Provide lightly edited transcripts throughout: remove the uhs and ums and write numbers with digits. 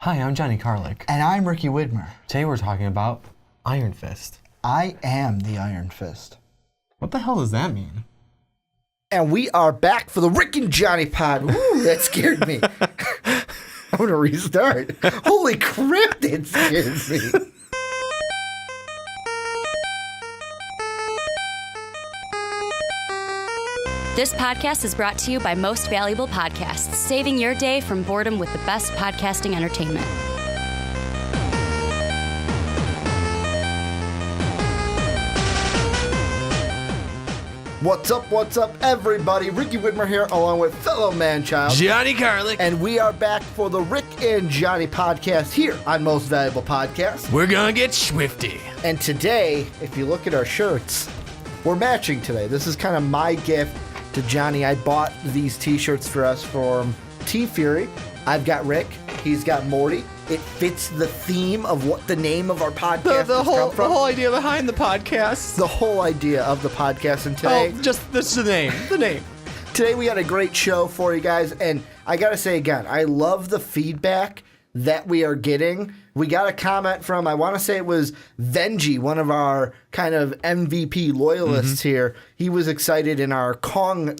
Hi, I'm Johnny Karlic. And I'm Ricky Widmer. Today we're talking about Iron Fist. I am the Iron Fist. What the hell does that mean? And we are back for the Rick and Johnny pod. Ooh, that scared me. I'm going to restart. Holy crap, that scared me. This podcast is brought to you by Most Valuable Podcasts, saving your day from boredom with the best podcasting entertainment. What's up, everybody? Ricky Widmer here, along with fellow man-child Johnny Karlic. And we are back for the Rick and Johnny podcast here on Most Valuable Podcasts. We're gonna get swifty. And today, if you look at our shirts, we're matching today. This is kind of my gift to Johnny. I bought these t-shirts for us from T-Fury. I've got Rick. He's got Morty. It fits the theme of what the name of our podcast The has come from. whole idea behind the podcast. The whole idea of the podcast. And today, This is the name. The name. today we got a great show for you guys. And I got to say again, I love the feedback that we are getting. We got a comment from, I want to say it was Venji, one of our kind of MVP loyalists here. He was excited in our Kong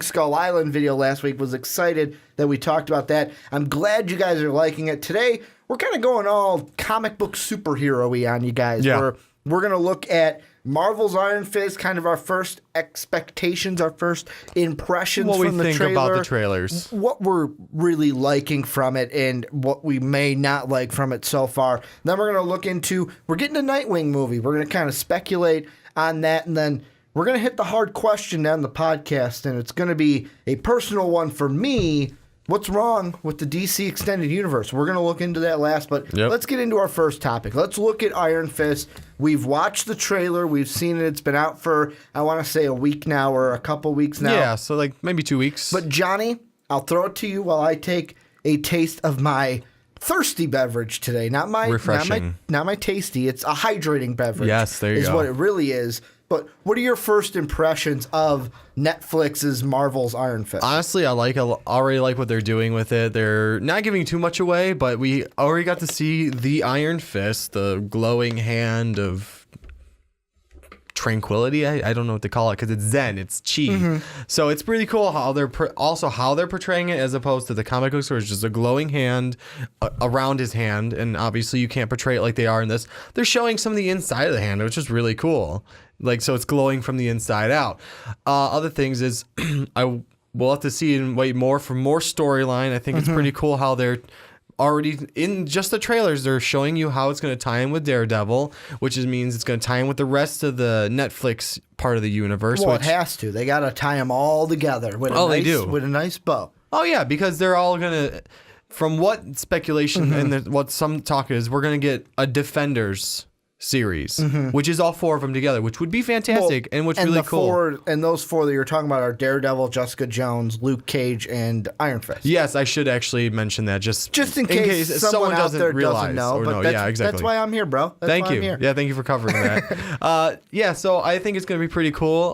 Skull Island video last week, was excited that we talked about that. I'm glad you guys are liking it. Today, we're kind of going all comic book superhero-y on you guys. Yeah. We're going to look at Marvel's Iron Fist, kind of our first expectations, our first impressions What we from the think trailer. about the trailers. What we're really liking from it and what we may not like from it so far. Then we're going to look into, we're getting a Nightwing movie. We're going to kind of speculate on that, and then we're going to hit the hard question down the podcast, and it's going to be a personal one for me. What's wrong with the DC Extended Universe? We're going to look into that last, but let's get into our first topic. Let's look at Iron Fist. We've watched the trailer. We've seen it. It's been out for, I want to say, a week now or a couple weeks now. Yeah, so like maybe 2 weeks. But Johnny, I'll throw it to you while I take a taste of my thirsty beverage today. Not my Refreshing. Not my tasty. It's a hydrating beverage. Yes, there you is go. what it really is. But what are your first impressions of Netflix's Marvel's Iron Fist? Honestly, I already like what they're doing with it. They're not giving too much away, but we already got to see the Iron Fist, the glowing hand of tranquility. I don't know what to call it because it's Zen, it's chi. So it's pretty cool how they're how they're portraying it as opposed to the comic books where it's just a glowing hand around his hand, and obviously you can't portray it like they are in this. They're showing some of the inside of the hand, which is really cool. Like, so it's glowing from the inside out. Other things is we'll have to see and wait more for more storyline. I think it's pretty cool how they're already in just the trailers. They're showing you how it's going to tie in with Daredevil, which means it's going to tie in with the rest of the Netflix part of the universe. Well, it has to. They got to tie them all together with they do. With a nice bow. Oh yeah, because they're all going to. From what speculation and what some talk is, we're going to get a Defenders series, which is all four of them together, which would be fantastic and what's really cool. And those four that you're talking about are Daredevil, Jessica Jones, Luke Cage, and Iron Fist. Yes, I should actually mention that just in case someone out there doesn't know. But yeah, exactly. That's why I'm here, bro. Thank you. Yeah, thank you for covering that. Yeah, so I think it's going to be pretty cool.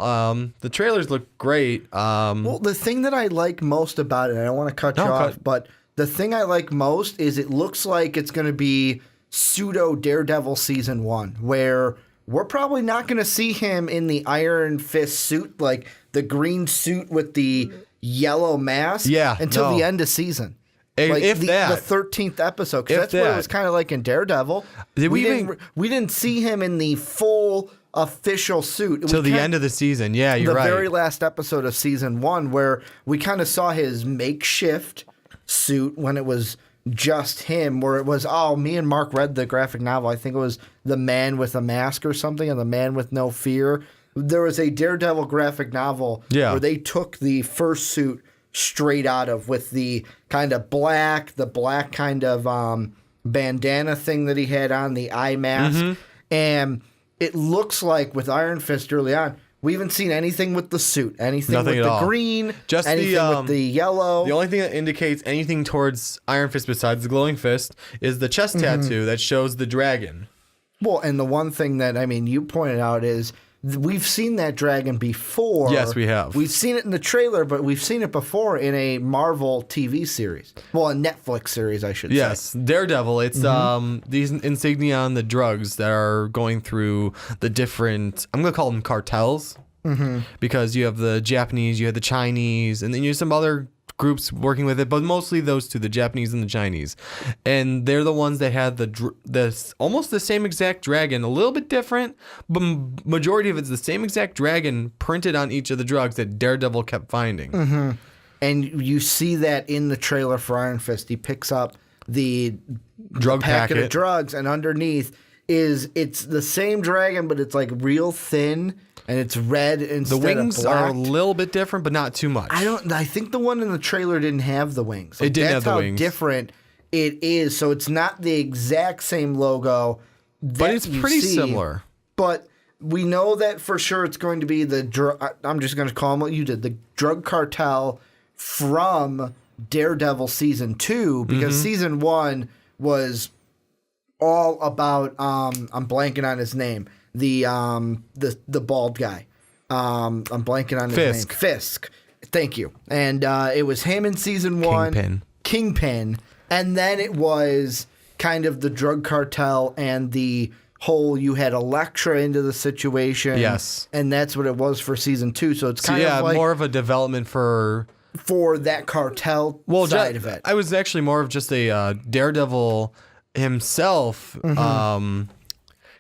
The trailers look great. Well, the thing that I like most about it, I don't want to cut you off, but the thing I like most is it looks like it's going to be pseudo Daredevil season 1, where we're probably not going to see him in the Iron Fist suit, like the green suit with the yellow mask, until the end of season. Like if the 13th episode, because that's what it was kind of like in Daredevil. We didn't see him in the full official suit until the end of the season. Yeah, you're right. The very last episode of season 1, where we kind of saw his makeshift suit when it was just him, where it was, me and Mark read the graphic novel. I think it was The Man with a Mask or something, and The Man with No Fear. There was a Daredevil graphic novel where they took the first suit straight out of, with the kind of black kind of bandana thing that he had on, the eye mask. And it looks like with Iron Fist early on, we haven't seen anything with the suit, anything with the green, just anything with the yellow. The only thing that indicates anything towards Iron Fist besides the glowing fist is the chest tattoo that shows the dragon. Well, and the one thing that, I mean, you pointed out is we've seen that dragon before. Yes, we have. We've seen it in the trailer, but we've seen it before in a Marvel TV series. Well, a Netflix series, I should say. Yes, Daredevil. It's these insignia on the drugs that are going through the different, I'm going to call them cartels, because you have the Japanese, you have the Chinese, and then you have some other groups working with it, but mostly those two, the Japanese and the Chinese. And they're the ones that had the almost the same exact dragon, a little bit different, but majority of it's the same exact dragon printed on each of the drugs that Daredevil kept finding. And you see that in the trailer for Iron Fist. He picks up the Drug packet of packet. drugs, and underneath it's the same dragon, but it's like real thin, and it's red instead The wings of black. are a little bit different, but not too much. I think the one in the trailer didn't have the wings. It didn't that's have the how wings. different it is. So it's not the exact same logo. But it's pretty similar. But we know that for sure it's going to be I'm just going to call them what you did. The drug cartel from Daredevil season 2, because season 1 was all about I'm blanking on his name. The bald guy. I'm blanking on his Fisk. name. Fisk. Thank you. And it was him in season 1. Kingpin. And then it was kind of the drug cartel and the whole, you had Elektra into the situation. Yes. And that's what it was for season 2. So it's kind of like more of a development for that cartel side of it. I was actually more of just a Daredevil himself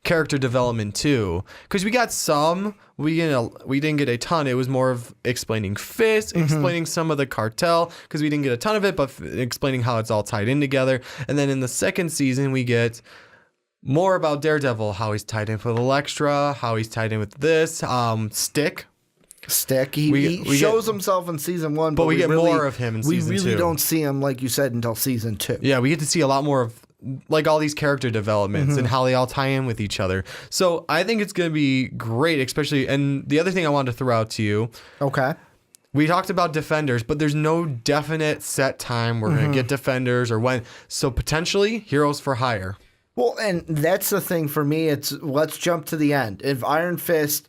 character development too, because we got some, we didn't get a ton. It was more of explaining Fist, explaining some of the cartel, because we didn't get a ton of it, but explaining how it's all tied in together. And then in the second season we get more about Daredevil, how he's tied in with Elektra, how he's tied in with this Stick. He shows himself in season 1, but we get really, more of him in season 2. We really don't see him, like you said, until season 2. Yeah, we get to see a lot more of like all these character developments and how they all tie in with each other. So I think it's going to be great, especially. And the other thing I wanted to throw out to you. Okay. We talked about Defenders, but there's no definite set time we're going to get Defenders or when. So potentially Heroes for Hire. Well, and that's the thing for me. It's let's jump to the end. If Iron Fist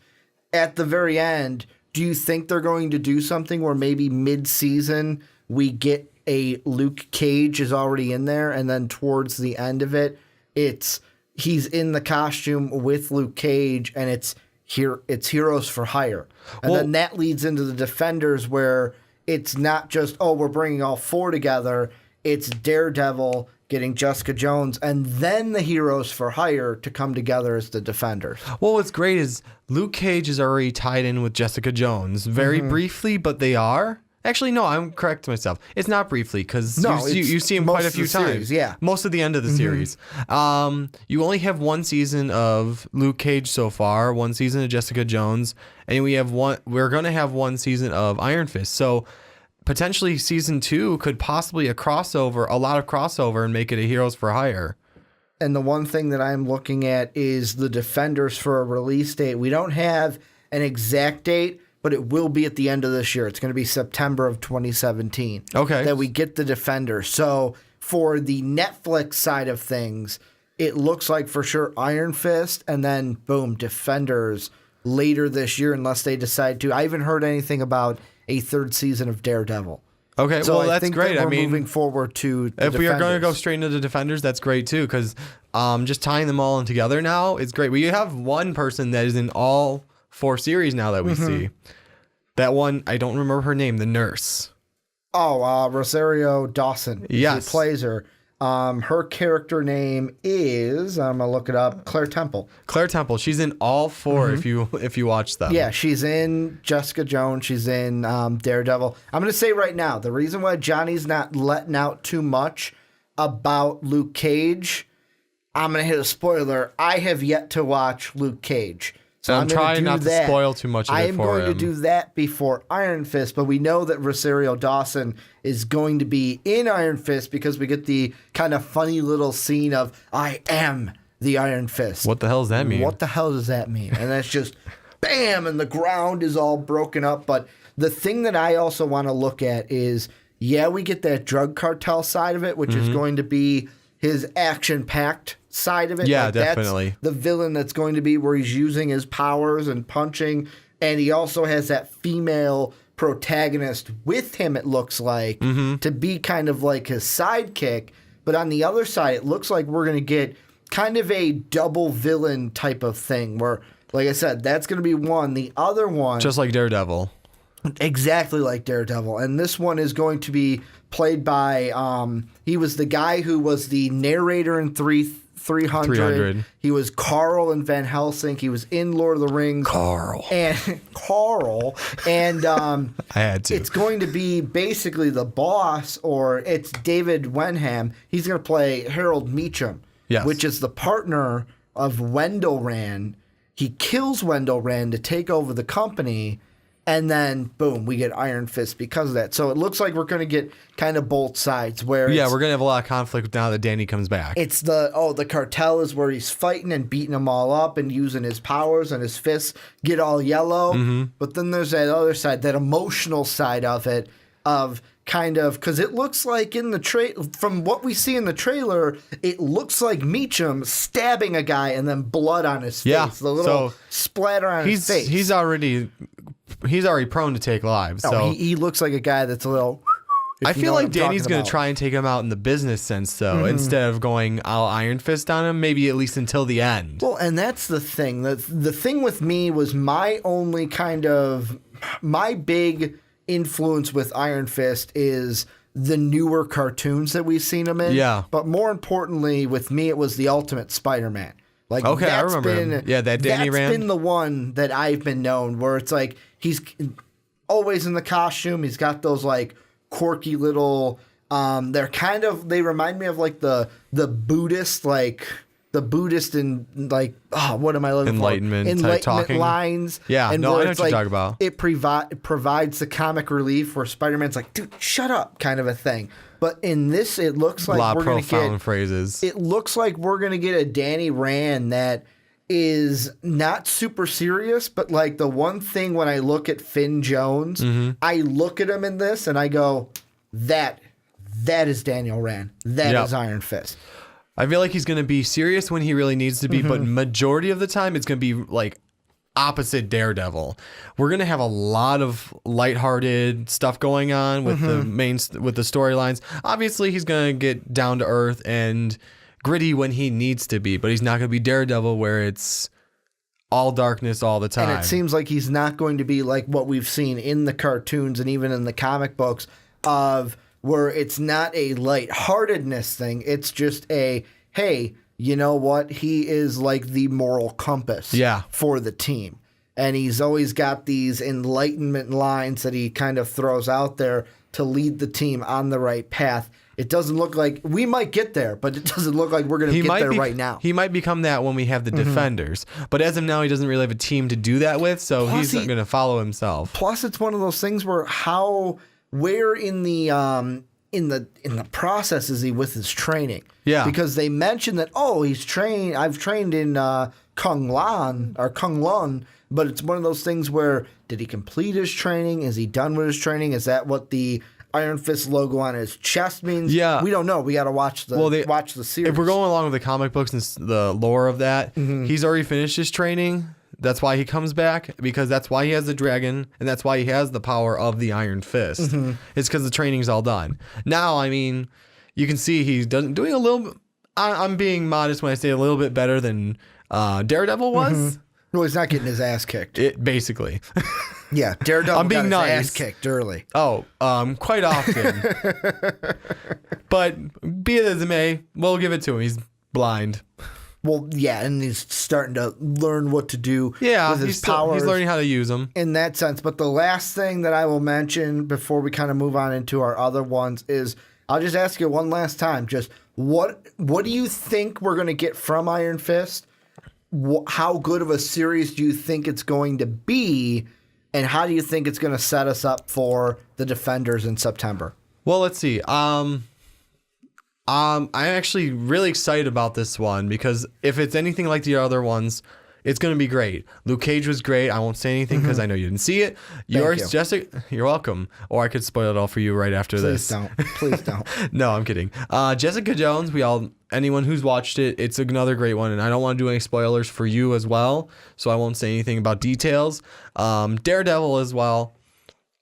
at the very end, do you think they're going to do something where maybe mid-season we get a Luke Cage is already in there, and then towards the end of it, he's in the costume with Luke Cage, and it's Heroes for Hire. And then that leads into the Defenders, where it's not just, we're bringing all 4 together. It's Daredevil getting Jessica Jones, and then the Heroes for Hire to come together as the Defenders. Well, what's great is Luke Cage is already tied in with Jessica Jones very briefly, but they are. Actually, no, I'm correct myself. It's not briefly, because you see him quite a few times. Yeah. Most of the end of the series. You only have one season of Luke Cage so far, one season of Jessica Jones, and we're going to have one season of Iron Fist. So potentially season 2 could possibly a lot of crossover, and make it a Heroes for Hire. And the one thing that I'm looking at is the Defenders for a release date. We don't have an exact date, but it will be at the end of this year. It's going to be September of 2017. Okay. That we get the Defenders. So for the Netflix side of things, it looks like for sure Iron Fist, and then boom, Defenders later this year, unless they decide to. I haven't heard anything about a 3rd season of Daredevil. Okay, So well, I that's think great. that we're moving forward to the if we are going to go Defenders. straight into the Defenders, that's great too, because just tying them all in together now is great. We have one person that is in all 4 series now that we see. That one, I don't remember her name, the nurse. Rosario Dawson. Yes. Who plays her. Her character name is, I'm going to look it up, Claire Temple. Claire Temple. She's in all 4 if you watch them. Yeah, she's in Jessica Jones. She's in Daredevil. I'm going to say right now, the reason why Johnny's not letting out too much about Luke Cage, I'm going to hit a spoiler. I have yet to watch Luke Cage. So I'm trying not to spoil too much of it for him. I am going to do that before Iron Fist, but we know that Rosario Dawson is going to be in Iron Fist because we get the kind of funny little scene of, I am the Iron Fist. What the hell does that mean? What the hell does that mean? And that's just, bam, and the ground is all broken up. But the thing that I also want to look at is, we get that drug cartel side of it, which is going to be his action-packed side of it. Yeah, like, definitely. That's the villain that's going to be where he's using his powers and punching. And he also has that female protagonist with him, it looks like, to be kind of like his sidekick. But on the other side, it looks like we're going to get kind of a double villain type of thing where, like I said, that's going to be one. The other one... Just like Daredevil. Exactly like Daredevil. And this one is going to be played by... he was the guy who was the narrator in 300. 300. He was Carl in Van Helsing. He was in Lord of the Rings. Carl. And I had to. it's going to be basically the boss, or it's David Wenham. He's going to play Harold Meacham, Yes. which is the partner of Wendell Rand. He kills Wendell Rand to take over the company, and then, boom, we get Iron Fist because of that. So it looks like we're going to get kind of both sides. Where Yeah, we're going to have a lot of conflict now that Danny comes back. it's the cartel is where he's fighting and beating them all up and using his powers, and his fists get all yellow. But then there's that other side, that emotional side of it, of kind of, because it looks like in the from what we see in the trailer, it looks like Meacham stabbing a guy and then blood on his face. Yeah, The little splatter on his face. He's already prone to take lives. No, So he looks like a guy that's a little... I if you feel know what like I'm Danny's talking going about. to try and take him out in the business sense, though, instead of going all Iron Fist on him, maybe at least until the end. Well, and that's the thing. The thing with me was my only kind of... My big influence with Iron Fist is the newer cartoons that we've seen him in. Yeah. But more importantly, with me, it was the Ultimate Spider-Man. Like, Okay, I that's remember him. Yeah, that Danny That's Rand. been the one that I've been known, where it's like he's always in the costume. He's got those like quirky little. They remind me of like the Buddhist, like the Buddhist and like, what am I looking Enlightenment for? type Enlightenment talking. lines. Yeah, and no, where I know it's what you're like, talking about. It provides the comic relief where Spider-Man's like, dude, shut up, kind of a thing. But in this, it looks A like lot we're of going to profound get. phrases. It looks like we're going to get a Danny Rand that is not super serious, but like the one thing when I look at Finn Jones, I look at him in this and I go, that is Daniel Rand. That Yep. is Iron Fist. I feel like he's going to be serious when he really needs to be, but majority of the time it's going to be like opposite Daredevil. We're going to have a lot of lighthearted stuff going on with the storylines. Obviously, he's going to get down to earth and gritty when he needs to be, but he's not going to be Daredevil where it's all darkness all the time. And it seems like he's not going to be like what we've seen in the cartoons and even in the comic books of where it's not a lightheartedness thing. It's just a, hey, you know what? He is like the moral compass for the team. And he's always got these enlightenment lines that he kind of throws out there to lead the team on the right path. It doesn't look like we might get there, but it doesn't look like we're going to get there right now. He might become that when we have the Defenders. But as of now, he doesn't really have a team to do that with, so Plus he's going to follow himself. Plus, it's one of those things where in the process is he with his training? Yeah. Because they mentioned that, I've trained in Kung Lun, but it's one of those things where, did he complete his training? Is he done with his training? Is that what the Iron Fist logo on his chest means? Yeah. We don't know. We got to watch the series. If we're going along with the comic books and the lore of that, he's already finished his training. That's why he comes back, because that's why he has the dragon, and that's why he has the power of the Iron Fist. It's because the training's all done. Now, I mean, you can see he's doing a little. I'm being modest when I say a little bit better than Daredevil was. Well, he's not getting his ass kicked. It basically. Yeah, Daredevil I'm being got his nice. ass kicked early. Quite often. But be it as it may, we'll give it to him. He's blind. Well, yeah, and he's starting to learn what to do Yeah, with his powers. he's learning how to use them. In that sense. But the last thing that I will mention before we kind of move on into our other ones is, I'll just ask you one last time, just what do you think we're going to get from Iron Fist? How good of a series do you think it's going to be? And how do you think it's going to set us up for the Defenders in September? Well, let's see. I'm actually really excited about this one, because if it's anything like the other ones, It's going to be great. Luke Cage was great. I won't say anything because I know you didn't see it. Yours, you. Jessica, you're welcome. Or I could spoil it all for you right after this. Please don't. No, I'm kidding. Jessica Jones, anyone who's watched it, it's another great one. And I don't want to do any spoilers for you as well. So I won't say anything about details. Daredevil as well.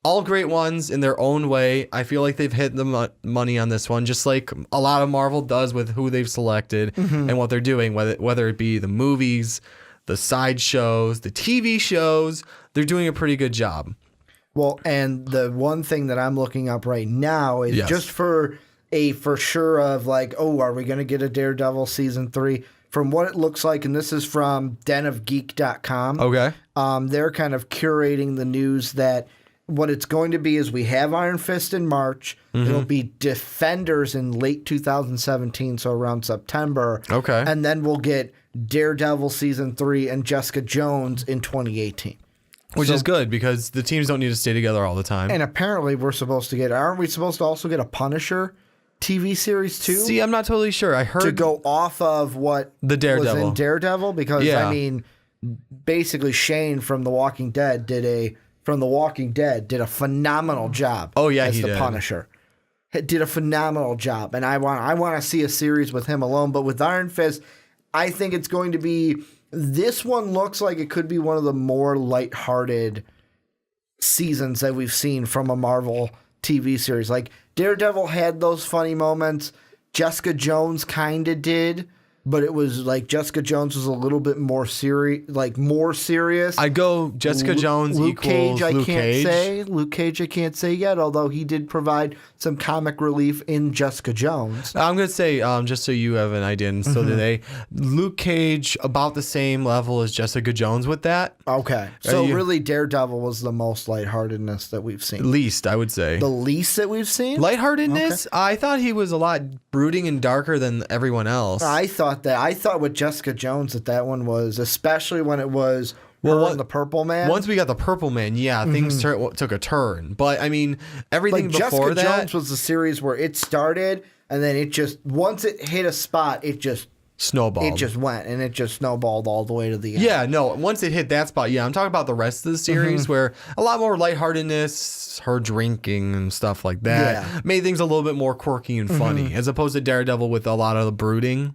All great ones in their own way. I feel like they've hit the money on this one, just like a lot of Marvel does with who they've selected and what they're doing, whether it be the movies, the side shows, the TV shows. They're doing a pretty good job. Well, and the one thing that I'm looking up right now is just for sure of like, are we going to get a Daredevil season 3? From what it looks like, and this is from denofgeek.com. Okay. They're kind of curating the news that what it's going to be is we have Iron Fist in March. It'll be Defenders in late 2017, so around September. Okay. And then we'll get Daredevil season 3 and Jessica Jones in 2018. Which is good because the teams don't need to stay together all the time. And apparently aren't we supposed to also get a Punisher TV series too? See, I'm not totally sure. I heard to go off of what the Daredevil was in Daredevil because I mean, basically Shane from The Walking Dead did a phenomenal job. Oh yeah, as he the did. Punisher. Did a phenomenal job, and I want to see a series with him alone. But with Iron Fist, I think it's going to be. This one looks like it could be one of the more lighthearted seasons that we've seen from a Marvel TV series. Like Daredevil had those funny moments. Jessica Jones kind of did, but it was like Jessica Jones was a little bit more serious. I go Jessica Jones Luke equals Cage, I Luke can't Cage. say. Luke Cage, I can't say yet, although he did provide some comic relief in Jessica Jones. I'm going to say, just so you have an idea, and so do they, Luke Cage about the same level as Jessica Jones with that. Okay. So really Daredevil was the most lightheartedness that we've seen. Least, I would say. The least that we've seen? Lightheartedness? Okay. I thought he was a lot brooding and darker than everyone else. I thought with Jessica Jones that one was, especially when it was and the Purple Man. Once we got the Purple Man, things took a turn. But I mean, everything like before Jessica that, Jones was the series where it started, and then it just once it hit a spot, it just snowballed. It just went, and it just snowballed all the way to the end. Yeah, no. Once it hit that spot, I'm talking about the rest of the series where a lot more lightheartedness, her drinking and stuff like that made things a little bit more quirky and funny, as opposed to Daredevil with a lot of the brooding.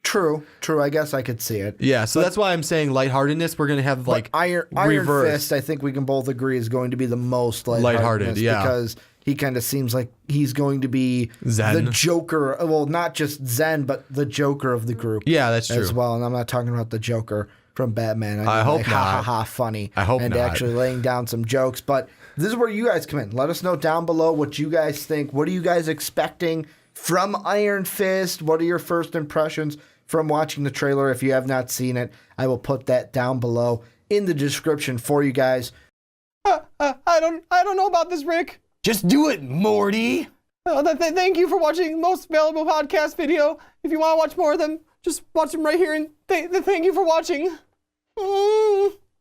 True. I guess I could see it. Yeah, so that's why I'm saying lightheartedness. We're gonna have like Iron Fist. I think we can both agree is going to be the most lighthearted. Because he kind of seems like he's going to be Zen. the Joker. Well, not just Zen, but the Joker of the group. Yeah, that's true as well. And I'm not talking about the Joker from Batman. I hope like, not. Ha ha ha! Funny. I hope and not. actually laying down some jokes. But this is where you guys come in. Let us know down below what you guys think. What are you guys expecting from Iron Fist? What are your first impressions from watching the trailer? If you have not seen it, I will put that down below in the description for you guys. I don't know about this, Rick. Just do it, Morty. Thank you for watching Most Valuable Podcast video. If you want to watch more of them, just watch them right here. And thank you for watching.